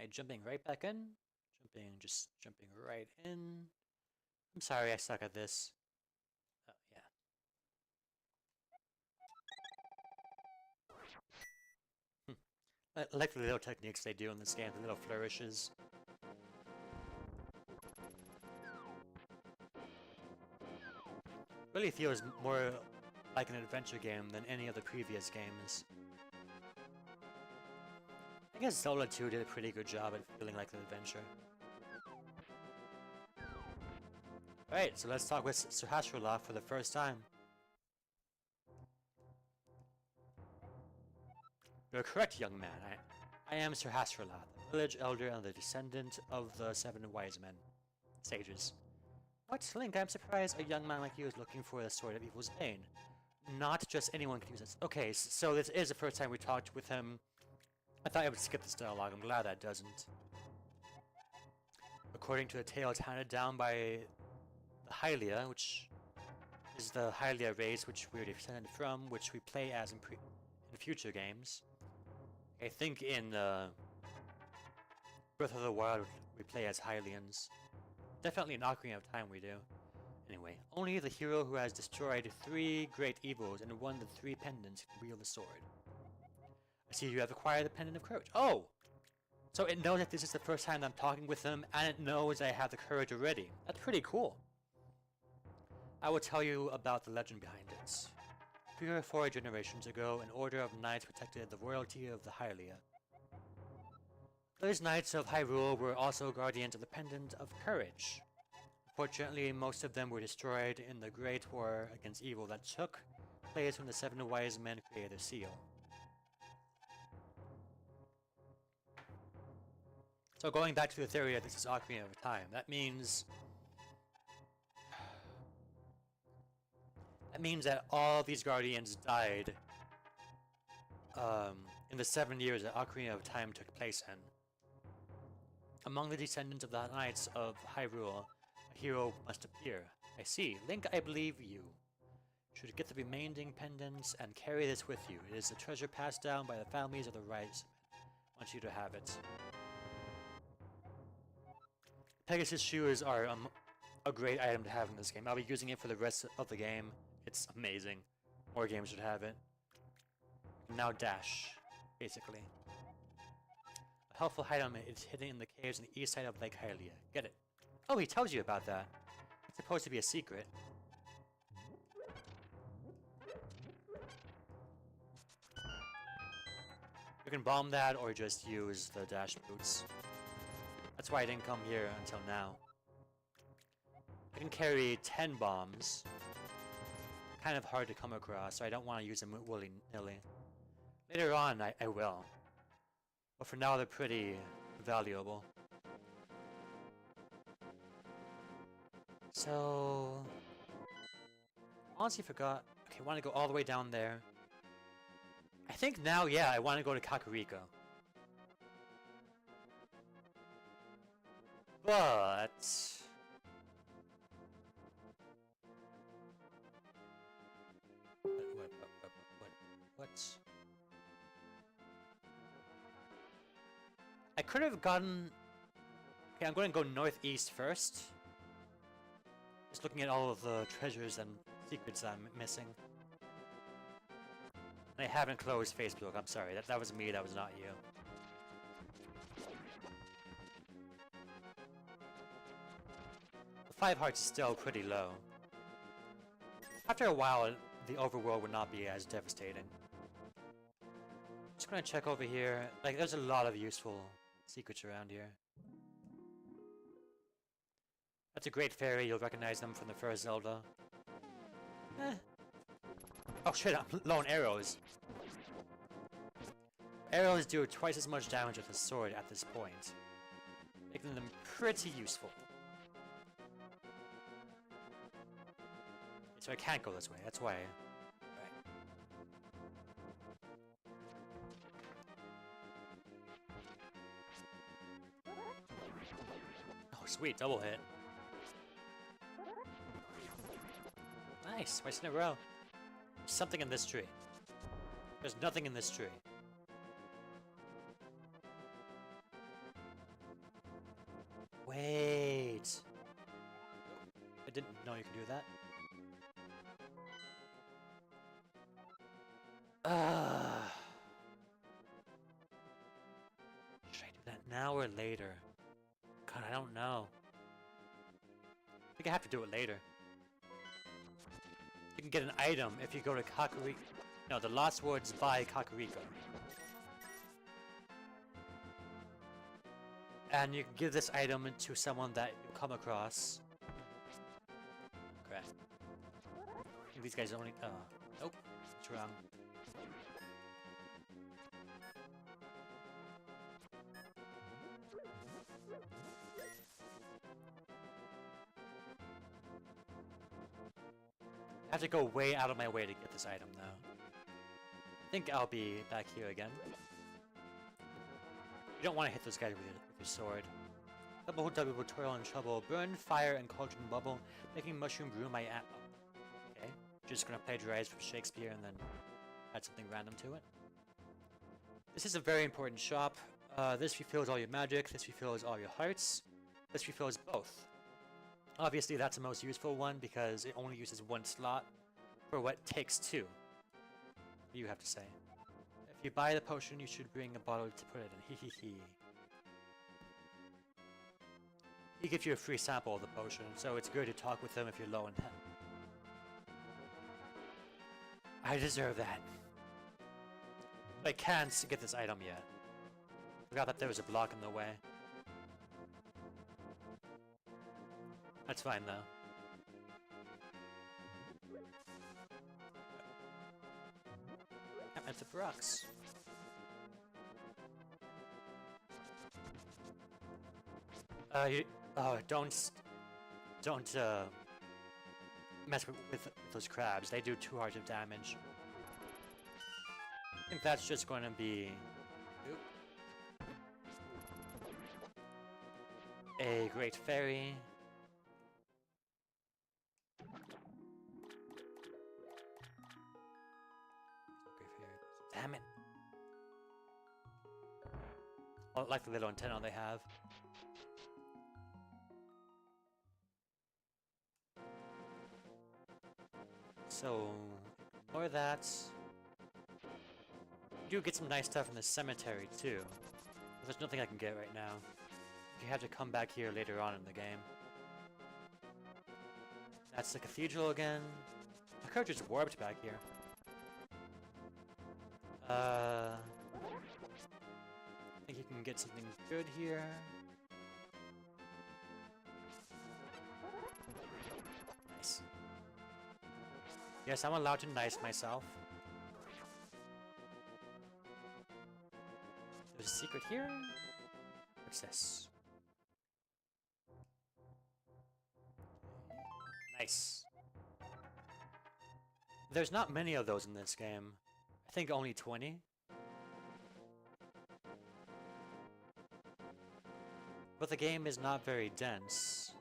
I jumping right back in? Just jumping right in. I'm sorry, I suck at this. Oh, yeah. I like the little techniques they do in this game, the little flourishes. Really feels more like an adventure game than any of the previous games. I guess Zelda 2 did a pretty good job at feeling like an adventure. Alright, so let's talk with Sahasrarla for the first time. You're correct, young man. I am Sahasrarla, the village elder and the descendant of the 7 wise men. Sages. What, Link? I'm surprised a young man like you is looking for the Sword of Evil's Bane. Not just anyone can use it. Okay, so this is the first time we talked with him. I thought I would skip this dialogue. I'm glad that doesn't. According to the tales handed down by the Hylia, which is the Hylia race which we're descended from, which we play as in future games. I think in Breath of the Wild we play as Hylians. Definitely in Ocarina of Time we do. Anyway, only the hero who has destroyed 3 great evils and won the 3 pendants can wield the sword. I see you have acquired the Pendant of Courage. Oh! So it knows that this is the first time I'm talking with him, and it knows I have the courage already. That's pretty cool. I will tell you about the legend behind it. 3 or 4 generations ago, an order of knights protected the royalty of the Hylia. Those knights of Hyrule were also guardians of the Pendant of Courage. Fortunately, most of them were destroyed in the Great War against evil that took place when the 7 wise men created the seal. So going back to the theory that this is Ocarina of Time, that means that all these guardians died in the 7 years that Ocarina of Time took place in. Among the descendants of the Knights of Hyrule, a hero must appear. I see. Link, I believe you. Should get the remaining pendants and carry this with you. It is a treasure passed down by the families of the Wise Men. I want you to have it. Pegasus shoes are a great item to have in this game. I'll be using it for the rest of the game. It's amazing. More games should have it. Now dash, basically. A helpful item is hidden in the caves on the east side of Lake Hylia. Get it. Oh, he tells you about that. It's supposed to be a secret. You can bomb that or just use the dash boots. That's why I didn't come here until now. I can carry 10 bombs. Kind of hard to come across, so I don't want to use them willy-nilly. Later on, I will. But for now, they're pretty valuable. So... honestly forgot. Okay, I want to go all the way down there. I think now, yeah, I want to go to Kakariko. But... What? I could have gotten... Okay, I'm going to go northeast first. Just looking at all of the treasures and secrets I'm missing. I haven't closed Facebook, I'm sorry. That was me, that was not you. The 5 hearts is still pretty low. After a while, the overworld would not be as devastating. Just gonna check over here. Like, there's a lot of useful secrets around here. That's a great fairy, you'll recognize them from the first Zelda. Eh. Oh shit, I'm low on arrows. Arrows do twice as much damage with a sword at this point, making them pretty useful. So I can't go this way, that's why. Right. Oh sweet, double hit. Nice, twice in a row. There's something in this tree. There's nothing in this tree. didn't know you could do that. Should I do that now or later? God, I don't know. I think I have to do it later. You can get an item if you go to Kakariko. No, the Lost Words by Kakariko. And you can give this item to someone that you come across. Correct. These guys only. Nope. It's wrong. I have to go way out of my way to get this item, though. I think I'll be back here again. You don't want to hit those guys with your sword. Double double toil and trouble. Burn, fire, and cauldron bubble, making mushroom brew my app. Okay, just gonna plagiarize from Shakespeare and then add something random to it. This is a very important shop. This refills all your magic. This refills all your hearts. This refills both. Obviously, that's the most useful one because it only uses one slot for what takes two. You have to say. If you buy the potion, you should bring a bottle to put it in. Hee hee hee. He gives you a free sample of the potion, so it's good to talk with them if you're low in health. I deserve that. But I can't get this item yet. Forgot that there was a block in the way. That's fine though. And the rocks. Don't mess with those crabs. They do 2 hearts of damage. I think that's just going to be a great fairy. Damn it. I like the little antenna they have. So, ignore that. You do get some nice stuff in the cemetery too. But there's nothing I can get right now. You have to come back here later on in the game. That's the cathedral again. My character's warped back here. I think you can get something good here. Nice. Yes, I'm allowed to nice myself. There's a secret here. What's this? Nice. There's not many of those in this game. I think only 20. But the game is not very dense.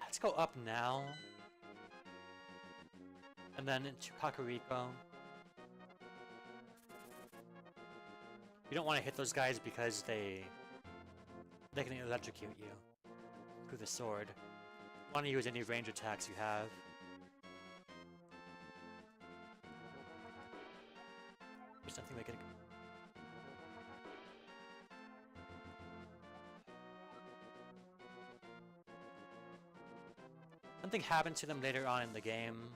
Let's go up now. And then into Kakariko. You don't want to hit those guys because they can electrocute you through the sword. You want to use any range attacks you have. There's nothing like it. Something happened to them later on in the game.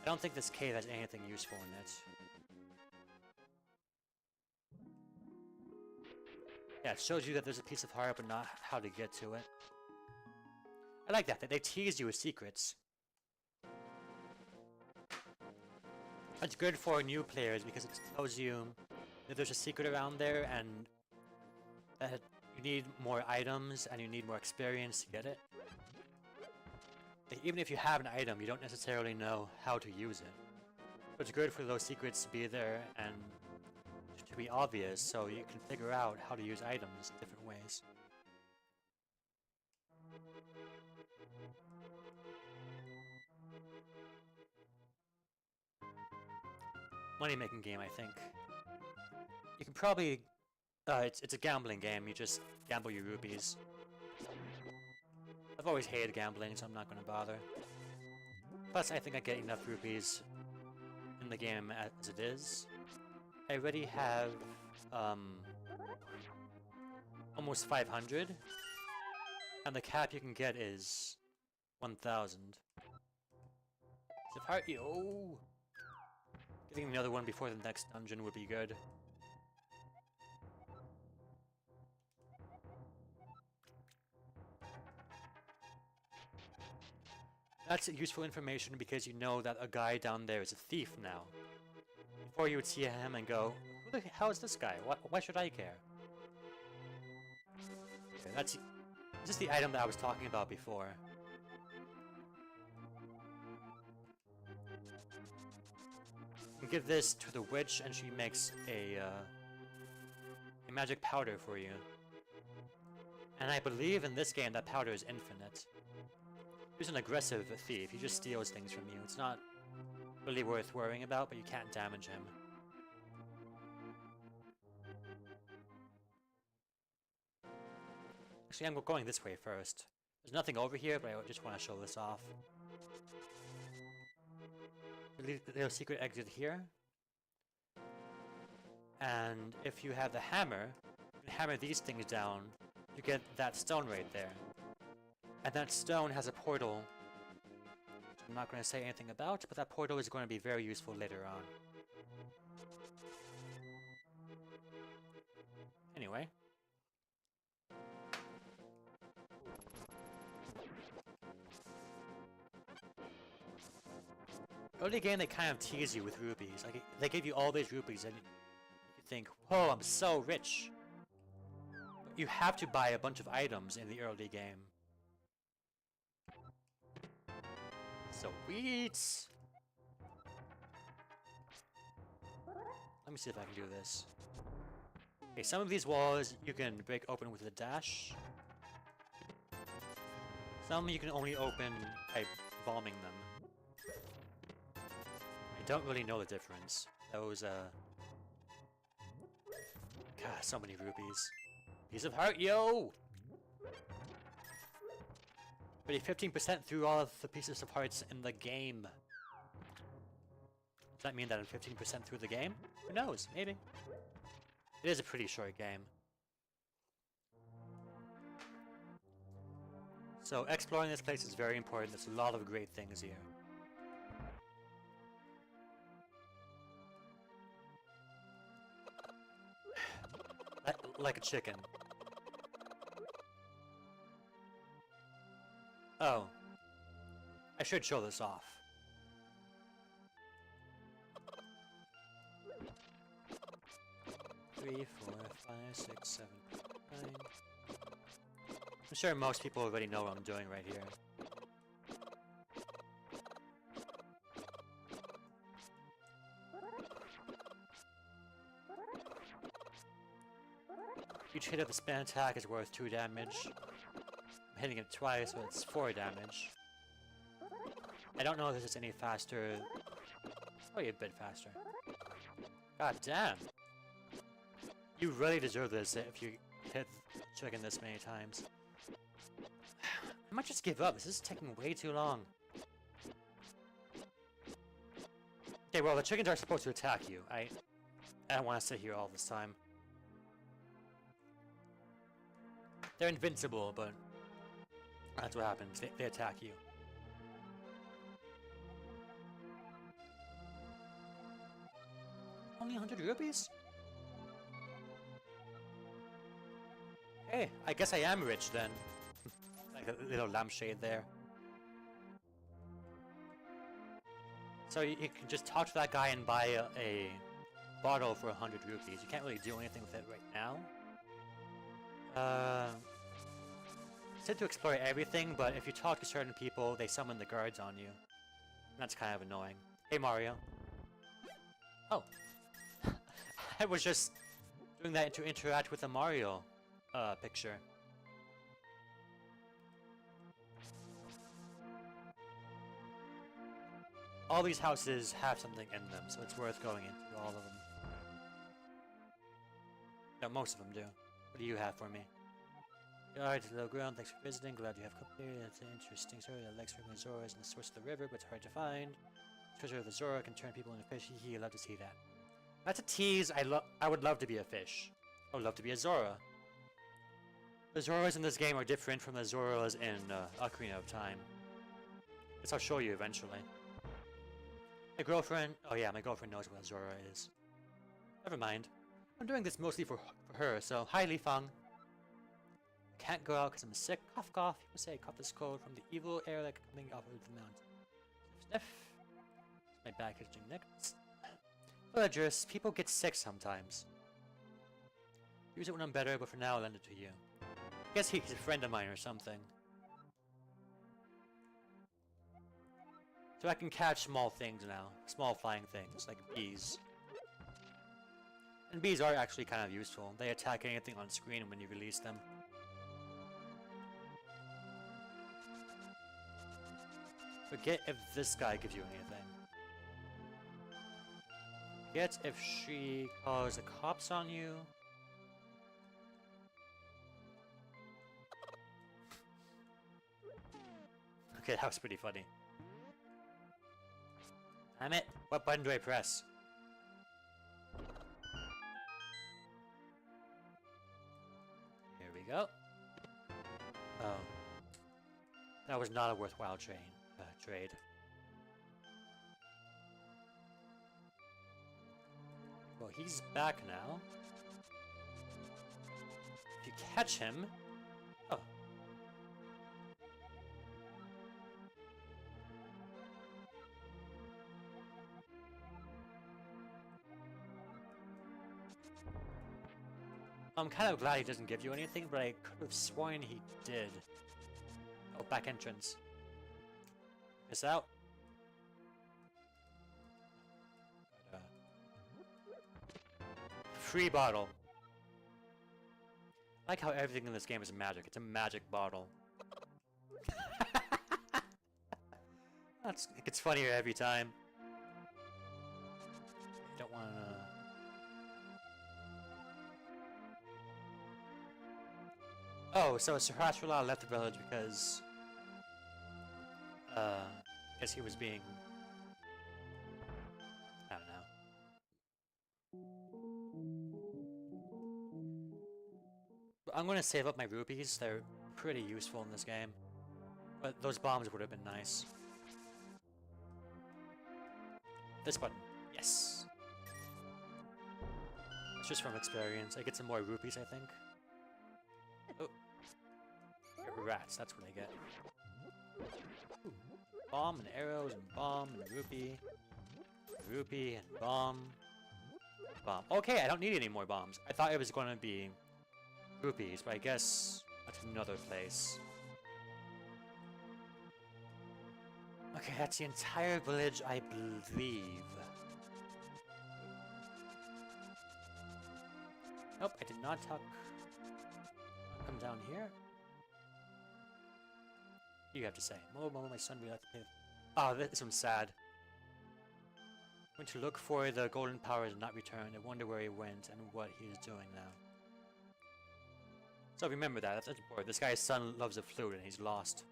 I don't think this cave has anything useful in it. Yeah, it shows you that there's a piece of heart, but not how to get to it. I like that they tease you with secrets. It's good for new players because it tells you that there's a secret around there and that you need more items and you need more experience to get it. Even if you have an item, you don't necessarily know how to use it. So it's good for those secrets to be there and to be obvious so you can figure out how to use items in different ways. Money-making game, I think. You can probably... it's a gambling game, you just gamble your rupees. I've always hated gambling, so I'm not gonna bother. Plus, I think I get enough rupees in the game as it is. I already have, almost 500. And the cap you can get is 1,000. If oh! Getting another one before the next dungeon would be good. That's useful information because you know that a guy down there is a thief now. Before you would see him and go, who the hell is this guy? Why should I care? Okay, that's just the item that I was talking about before. You give this to the witch and she makes a magic powder for you. And I believe in this game that powder is infinite. He's an aggressive thief, he just steals things from you. It's not really worth worrying about, but you can't damage him. Actually, I'm going this way first. There's nothing over here, but I just want to show this off. Little secret exit here. And if you have the hammer, you can hammer these things down, you get that stone right there. And that stone has a portal, which I'm not going to say anything about, but that portal is going to be very useful later on. Anyway. Early game, they kind of tease you with rupees. Like, they give you all these rupees and you think, whoa, I'm so rich. But you have to buy a bunch of items in the early game. Sweet! Let me see if I can do this. Okay, some of these walls you can break open with a dash. Some you can only open by bombing them. I don't really know the difference. Those, God, so many rupees. Piece of heart, yo! Already 15% through all of the pieces of hearts in the game. Does that mean that I'm 15% through the game? Who knows? Maybe. It is a pretty short game. So exploring this place is very important. There's a lot of great things here. Like a chicken. Oh. I should show this off. Three, 4, 5, 6, 7, 9. I'm sure most people already know what I'm doing right here. Each hit of the spin attack is worth 2 damage. I'm hitting it twice, so it's 4 damage. I don't know if this is any faster. Probably a bit faster. God damn! You really deserve this if you hit chicken this many times. I might just give up. This is taking way too long. Okay, well, the chickens are supposed to attack you. I don't want to sit here all this time. They're invincible, but that's what happens. They attack you. Only 100 rupees? Hey, I guess I am rich then. Like a little lampshade there. So you can just talk to that guy and buy a bottle for 100 rupees. You can't really do anything with it right now. Said to explore everything, but if you talk to certain people, they summon the guards on you. And that's kind of annoying. Hey, Mario. Oh. I was just doing that to interact with the Mario picture. All these houses have something in them, so it's worth going into all of them. No, most of them do. What do you have for me? Alright, hello ground, thanks for visiting, glad you have company. It's an interesting story. The legs from the Zora is in the source of the river, but it's hard to find. Treasure of the Zora can turn people into fish. He'd love to see that. That's a tease. I would love to be a fish. I would love to be a Zora. The Zoras in this game are different from the Zoras in Ocarina of Time. This I'll show you eventually. My girlfriend... Oh yeah, my girlfriend knows what a Zora is. Never mind. I'm doing this mostly for her, so hi Li Feng. I can't go out because I'm sick. Cough cough. People say I caught this cold from the evil air like coming off of the mountain. Sniff sniff. My back itching next. Villagers, people get sick sometimes. Use it when I'm better, but for now I'll lend it to you. I guess he's a friend of mine or something. So I can catch small things now. Small flying things, like bees. And bees are actually kind of useful. They attack anything on screen when you release them. Forget if this guy gives you anything. Forget if she calls the cops on you. Okay, that was pretty funny. Damn it! What button do I press? Here we go. Oh. That was not a worthwhile trade. Well, he's back now. If you catch him... Oh. I'm kind of glad he doesn't give you anything, but I could have sworn he did. Oh, back entrance. Miss out. Free bottle. I like how everything in this game is magic. It's a magic bottle. It gets funnier every time. I don't wanna... Oh, so Sahasrara left the village because... I guess he was being... I don't know. But I'm gonna save up my rupees, they're pretty useful in this game. But those bombs would have been nice. This button. Yes! It's just from experience. I get some more rupees, I think. Oh. Rats, that's what I get. Bomb and arrows and bomb and rupee. Rupee and bomb. Bomb. Okay, I don't need any more bombs. I thought it was going to be rupees, but I guess that's another place. Okay, that's the entire village, I believe. Nope, I did not talk. Come down here. What do you have to say? Momo, my son, we like to play. Oh, this one's sad. Went to look for the golden powers and not returned. I wonder where he went and what he is doing now. So remember that. That's important. This guy's son loves a flute and he's lost.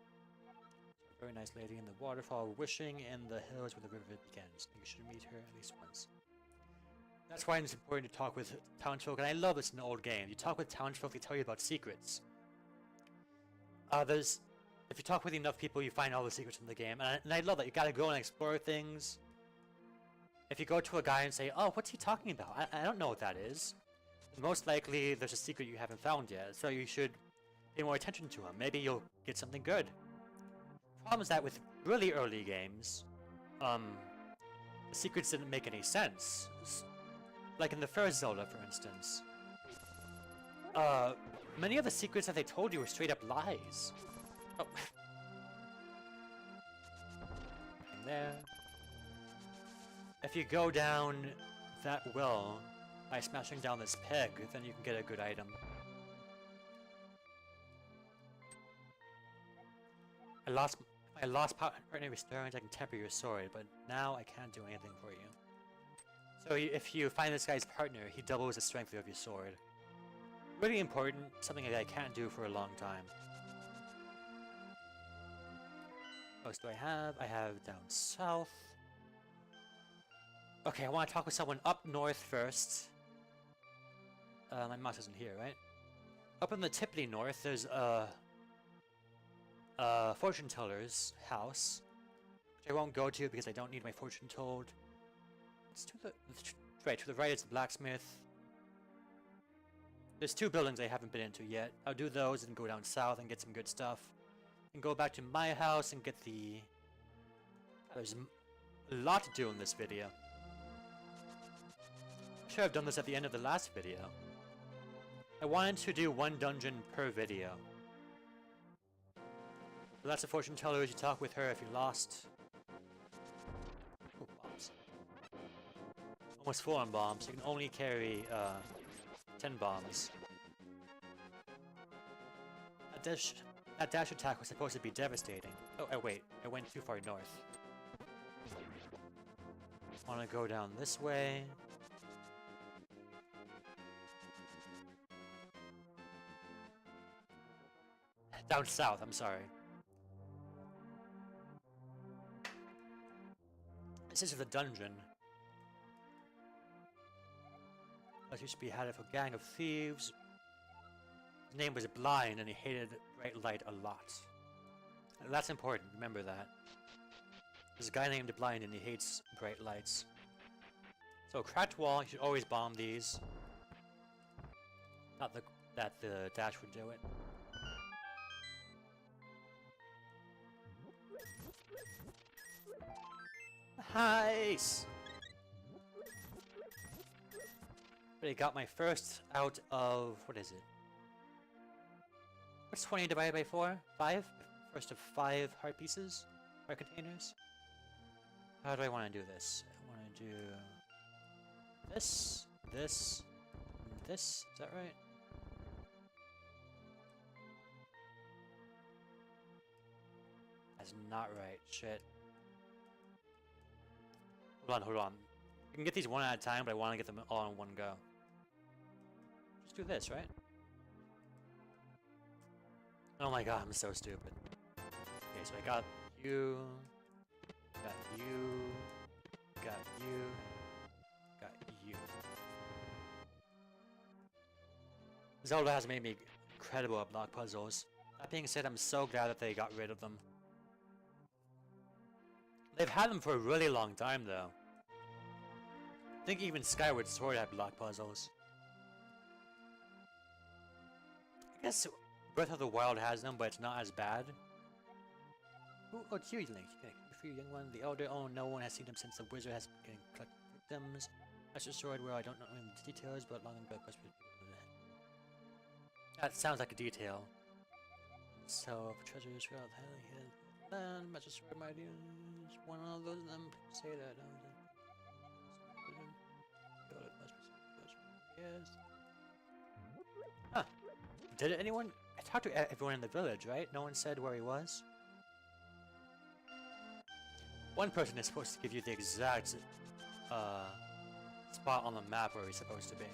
A very nice lady in the waterfall, wishing in the hills where the river begins. You should meet her at least once. That's why it's important to talk with townsfolk, and I love this in the old game. You talk with townsfolk, they tell you about secrets. If you talk with enough people, you find all the secrets in the game, and I love that. You gotta go and explore things. If you go to a guy and say, "Oh, what's he talking about? I don't know what that is," most likely there's a secret you haven't found yet, so you should pay more attention to him. Maybe you'll get something good. The problem is that with really early games, the secrets didn't make any sense. Like in the first Zelda, for instance. Many of the secrets that they told you were straight up lies. Oh. Nothing there. If you go down that well by smashing down this peg, then you can get a good item. If I lost partner restoring, I can temper your sword, but now I can't do anything for you. So if you find this guy's partner, he doubles the strength of your sword. Really important, something that I can't do for a long time. What else do I have? I have down south. Okay, I want to talk with someone up north first. My mouse isn't here, right? Up in the Tippity north, there's a fortune teller's house, which I won't go to because I don't need my fortune told. It's to the right is the blacksmith. There's 2 buildings I haven't been into yet. I'll do those and go down south and get some good stuff. And go back to my house and get the... There's a lot to do in this video. I'm sure I've done this at the end of the last video. I wanted to do 1 dungeon per video. So that's a fortune teller. You talk with her if you lost. Oh, bombs. Almost full on bombs. You can only carry 10 bombs. That dash attack was supposed to be devastating. Oh, wait. I went too far north. I want to go down this way. Down south, I'm sorry. This is the dungeon. That used to be head of a gang of thieves. His name was Blind and he hated bright light a lot. And that's important, remember that. There's a guy named Blind and he hates bright lights. So cracked wall, you should always bomb these. Not that the dash would do it. Nice! Already got my first out of... what is it? What's 20 divided by 4? 5? First of 5 heart pieces? Heart containers? How do I want to do this? I want to do... this, this, and this. Is that right? That's not right. Shit. Hold on. You can get these one at a time, but I want to get them all in one go. Just do this, right? Oh my god, I'm so stupid. Okay, so I got you, got you, got you, got you. Zelda has made me incredible at block puzzles. That being said, I'm so glad that they got rid of them. They've had them for a really long time, though. I think even Skyward Sword had block puzzles. I guess Breath of the Wild has them, but it's not as bad. Ooh, oh, it's you, Link. Okay, for you, young one, the Elder. Oh, no one has seen him since the wizard has been collecting victims. Master Sword, well, I don't know the details, but long ago, that sounds like a detail. So, for treasures throughout the hidden land, Master Sword might use one of those of them. Say that. Yes. Huh. Did anyone... I talked to everyone in the village, right? No one said where he was? One person is supposed to give you the exact spot on the map where he's supposed to be.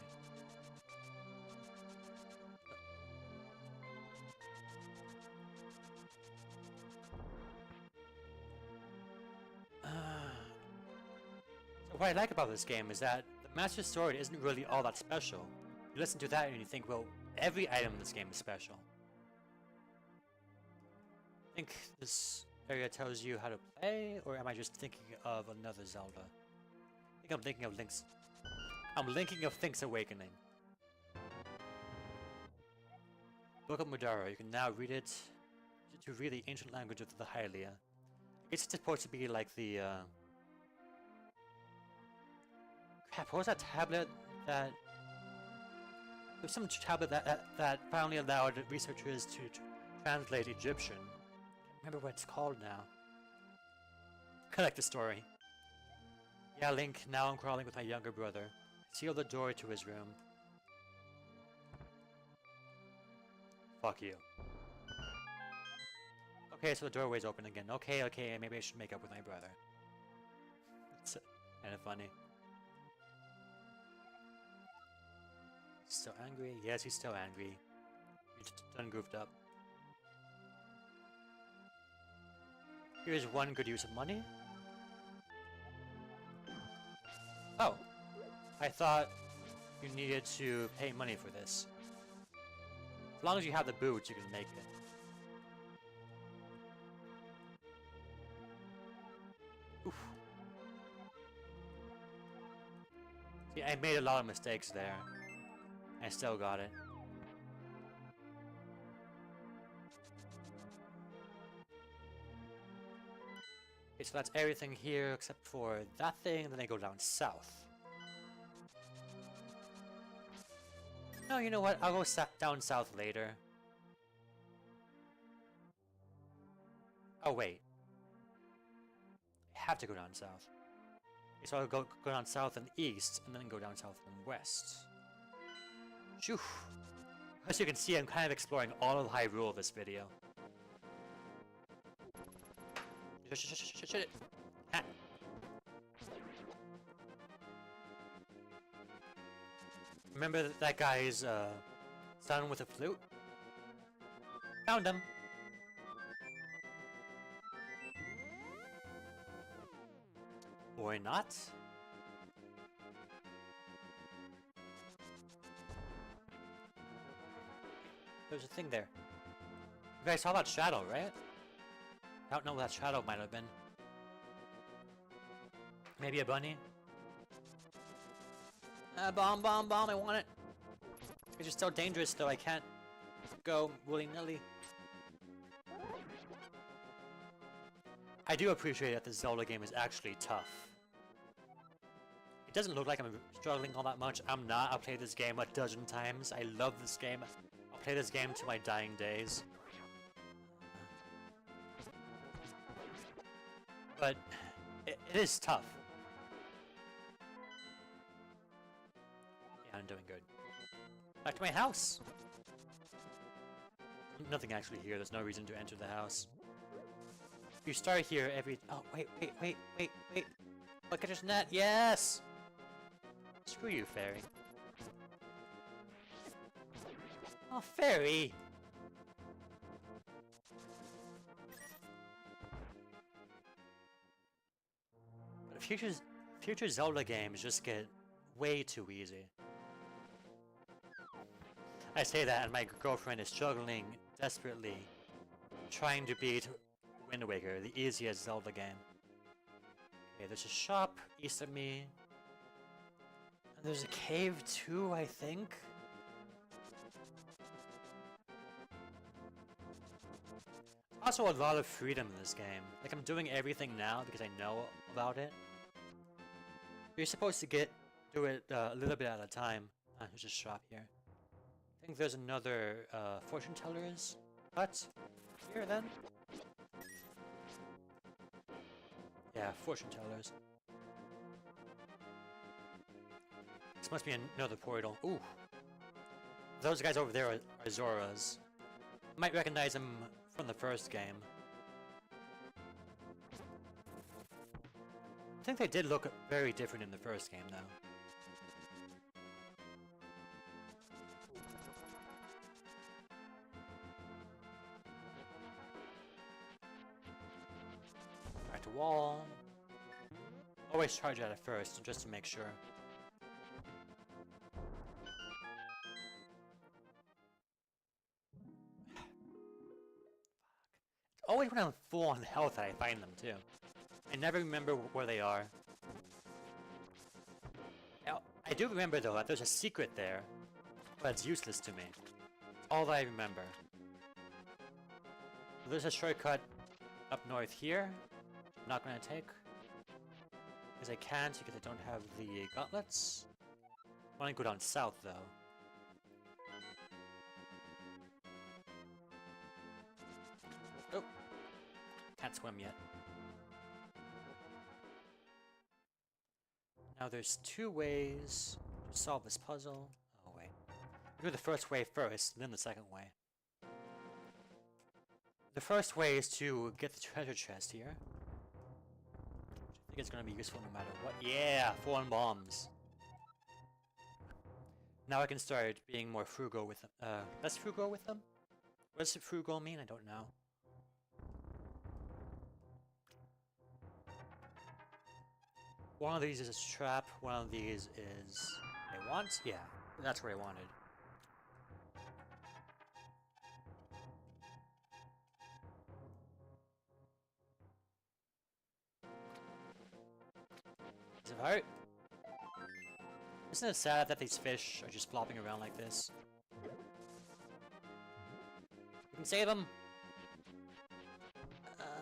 So what I like about this game is that the Master Sword isn't really all that special. You listen to that and you think, well, every item in this game is special. I think this area tells you how to play, or am I just thinking of another Zelda? I think I'm thinking of Link's... I'm linking of Link's Awakening. Book of Mudara. You can now read it to read the ancient language of the Hylia. It's supposed to be like the, crap, what was that tablet that... There's some tablet that finally allowed researchers to translate Egyptian. I remember what it's called now. Collect the story. Yeah, Link, now I'm crawling with my younger brother. Seal the door to his room. Fuck you. Okay, so the doorway's open again. Okay, maybe I should make up with my brother. It's kinda funny. still angry? Yes, he's still angry. He's done goofed up. Here's one good use of money. Oh, I thought you needed to pay money for this. As long as you have the boots, you can make it. Oof. See, I made a lot of mistakes there. I still got it. Okay, so that's everything here except for that thing, and then I go down south. No, you know what? I'll go down south later. Oh, wait. I have to go down south. Okay, so I'll go down south and east, and then go down south and west. Phew. As you can see, I'm kind of exploring all of Hyrule this video. Shit. Ah. Remember that guy's son with a flute? Found him. Or not? There's a thing there. You guys saw that shadow, right? I don't know what that shadow might have been. Maybe a bunny? Bomb, I want it! It's just so dangerous though, I can't go willy-nilly. I do appreciate that the Zelda game is actually tough. It doesn't look like I'm struggling all that much. I'm not. I'll play this game a dozen times. I love this game. I'll play this game to my dying days. But it is tough. Yeah, I'm doing good. Back to my house! Nothing actually here. There's no reason to enter the house. You start here every... Oh, wait. Look at his net. Yes! Screw you, fairy. Oh, fairy! But future Zelda games just get way too easy. I say that and my girlfriend is struggling desperately trying to beat Wind Waker, the easiest Zelda game. Okay, there's a shop east of me. And there's a cave too, I think. Also a lot of freedom in this game. Like, I'm doing everything now because I know about it. You're supposed to do it a little bit at a time. There's a shop here. I think there's another fortune teller's hut here then. Yeah, fortune tellers. This must be another portal. Ooh. Those guys over there are Zoras. Might recognize them from the first game. I think they did look very different in the first game, though. Back to wall. Always charge at it first, just to make sure. Always when I'm full on health that I find them too. I never remember where they are. Now, I do remember though that there's a secret there, but it's useless to me. It's all that I remember. There's a shortcut up north here. I'm not gonna take. Because I can't, because I don't have the gauntlets. I want to go down south though. Oh. Can't swim yet. Now there's two ways to solve this puzzle. Oh wait. We'll do the first way first, and then the second way. The first way is to get the treasure chest here. I think it's gonna be useful no matter what. Yeah! 4 bombs. Now I can start being more frugal with them. Less frugal with them? What does frugal mean? I don't know. One of these is a trap, one of these is... I want? Yeah, that's what I wanted. Is it hurt? Isn't it sad that these fish are just flopping around like this? You can save them!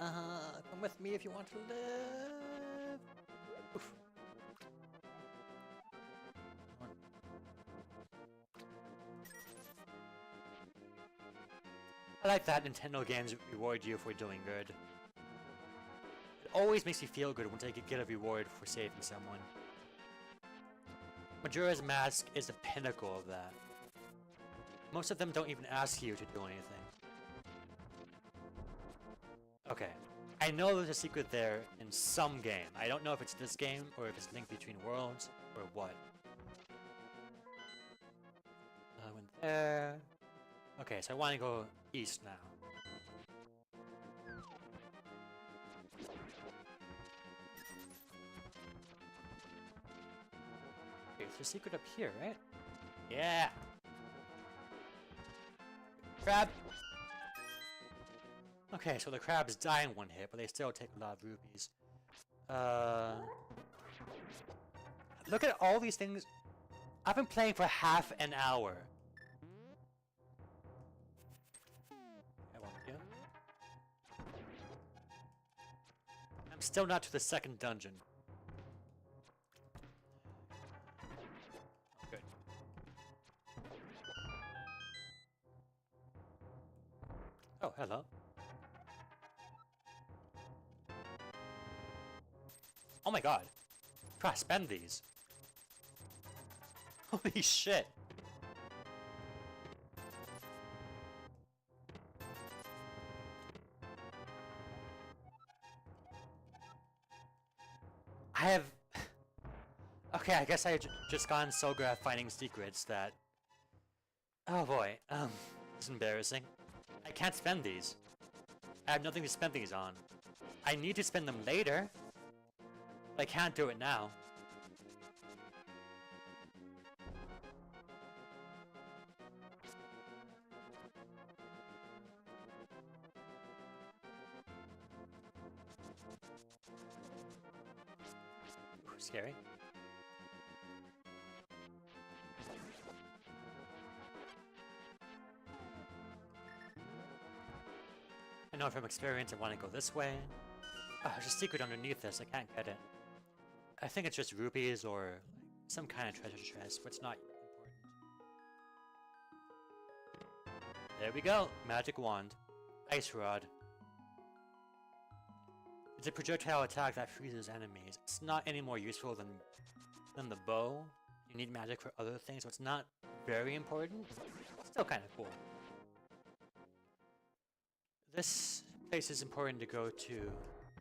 Come with me if you want to live! Oof. I like that Nintendo games reward you for doing good. It always makes you feel good when you get a reward for saving someone. Majora's Mask is the pinnacle of that. Most of them don't even ask you to do anything. Okay, I know there's a secret there in some game. I don't know if it's this game, or if it's Link Between Worlds, or what. I went there. Okay, so I want to go east now. Okay, there's a secret up here, right? Yeah! Crab! Okay, so the crabs die in one hit, but they still take a lot of rupees. Look at all these things. I've been playing for half an hour. I want you. I'm still not to the second dungeon. Good. Oh, hello. Oh my god. Gotta spend these. Holy shit. I have... Okay, I guess I just gotten so good at finding secrets that... Oh boy, it's embarrassing. I can't spend these. I have nothing to spend these on. I need to spend them later. But I can't do it now. Ooh, scary. I know from experience I want to go this way. Oh, there's a secret underneath this, I can't get it. I think it's just rupees or some kind of treasure chest, but it's not important. There we go! Magic wand. Ice rod. It's a projectile attack that freezes enemies. It's not any more useful than the bow. You need magic for other things, so it's not very important. Still kind of cool. This place is important to go to,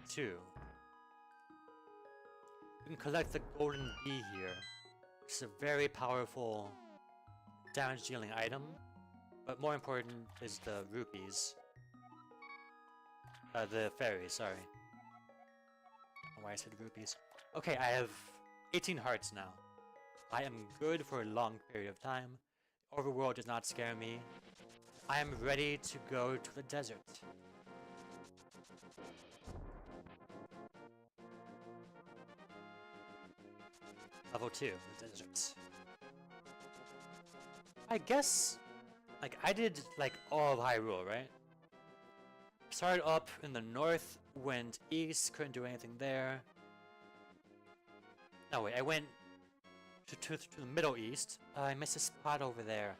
too. You can collect the golden bee here, which is a very powerful damage dealing item, but more important is the rupees. The fairies, sorry. I don't know why I said rupees. Okay, I have 18 hearts now. I am good for a long period of time. Overworld does not scare me. I am ready to go to the desert. Level 2, the desert. I guess, like, I did, like, all of Hyrule, right? Started up in the north, went east, couldn't do anything there. No, wait, I went to the Middle East. I missed a spot over there.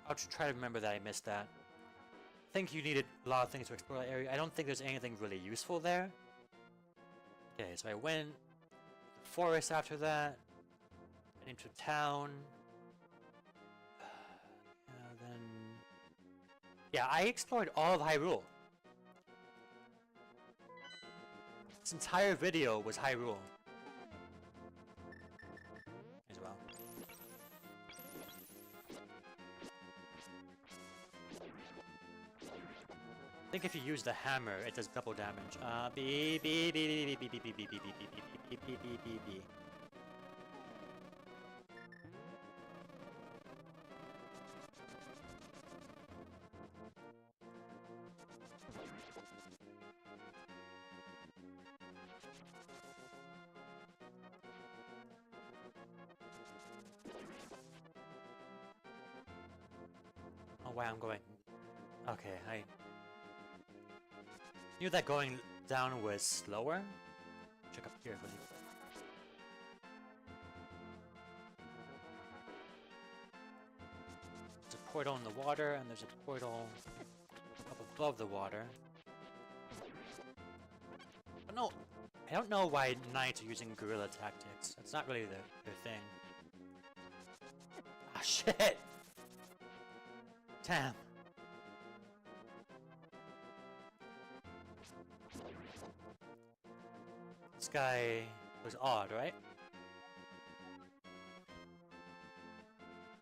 I'll try to remember that I missed that. I think you needed a lot of things to explore that area. I don't think there's anything really useful there. Okay, so I went forest after that, and into town. Then... Yeah, I explored all of Hyrule. This entire video was Hyrule. As well. think if you use the hammer, it does double damage. Beep, beep, beep, beep, beep, beep, beep, beep, beep, beep, beep, beep, beep, beep, beep. Oh wow, I'm going. Okay, I knew that going down was slower. Check up here, buddy. There's a portal in the water, and there's a portal up above the water. But no, I don't know why knights are using guerrilla tactics. That's not really their thing. Ah, shit! Damn. This guy was odd, right?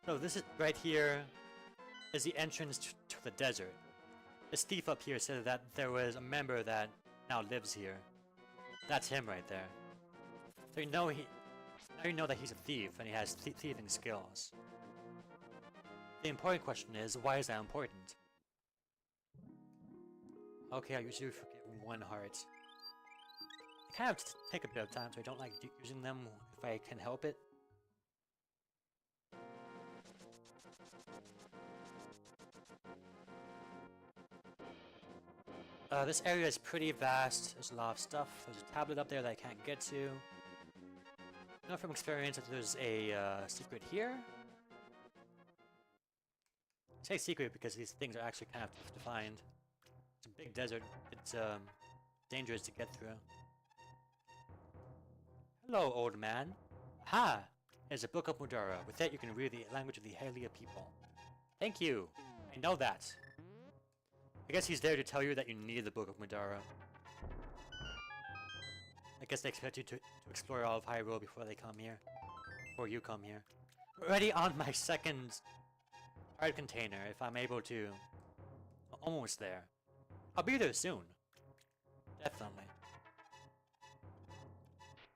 So this is right here is the entrance to the desert. This thief up here said that there was a member that now lives here. That's him right there. So now you know that he's a thief and he has thieving skills. The important question is, why is that important? Okay, I usually forget one heart. I kind of take a bit of time, so I don't like using them if I can help it. This area is pretty vast. There's a lot of stuff. There's a tablet up there that I can't get to. I know from experience that there's a secret here. I say secret because these things are actually kind of tough to find. It's a big desert. It's dangerous to get through. Hello, old man. Ha! There's a book of Mudara. With that, you can read the language of the Hyrule people. Thank you. I know that. I guess he's there to tell you that you need the book of Mudara. I guess they expect you to explore all of Hyrule before they come here. Before you come here. Already on my second heart container, if I'm able to. Almost there. I'll be there soon. Definitely.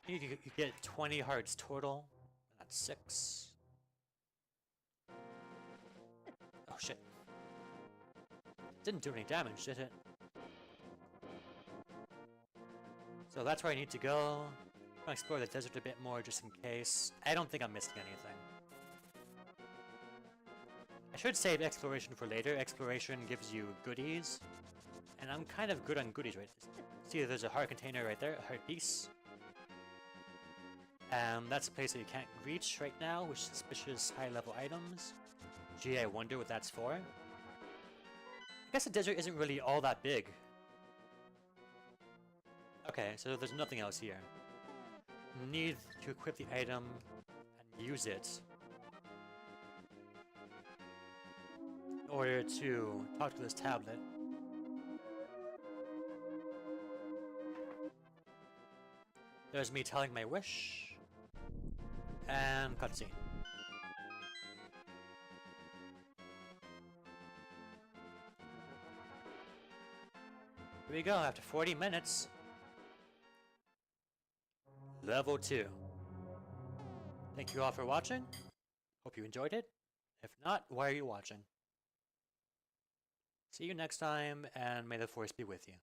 You get 20 hearts total. That's 6. Oh shit. Didn't do any damage, did it? So that's where I need to go. I'm gonna explore the desert a bit more just in case. I don't think I'm missing anything. I should save exploration for later. Exploration gives you goodies. And I'm kind of good on goodies right now. See, there's a heart container right there, a heart piece. That's a place that you can't reach right now, with suspicious high-level items. Gee, I wonder what that's for. I guess the desert isn't really all that big. Okay, so there's nothing else here. Need to equip the item and use it in order to talk to this tablet. There's me telling my wish. And cutscene. Here we go, after 40 minutes. Level 2. Thank you all for watching. Hope you enjoyed it. If not, why are you watching? See you next time, and may the force be with you.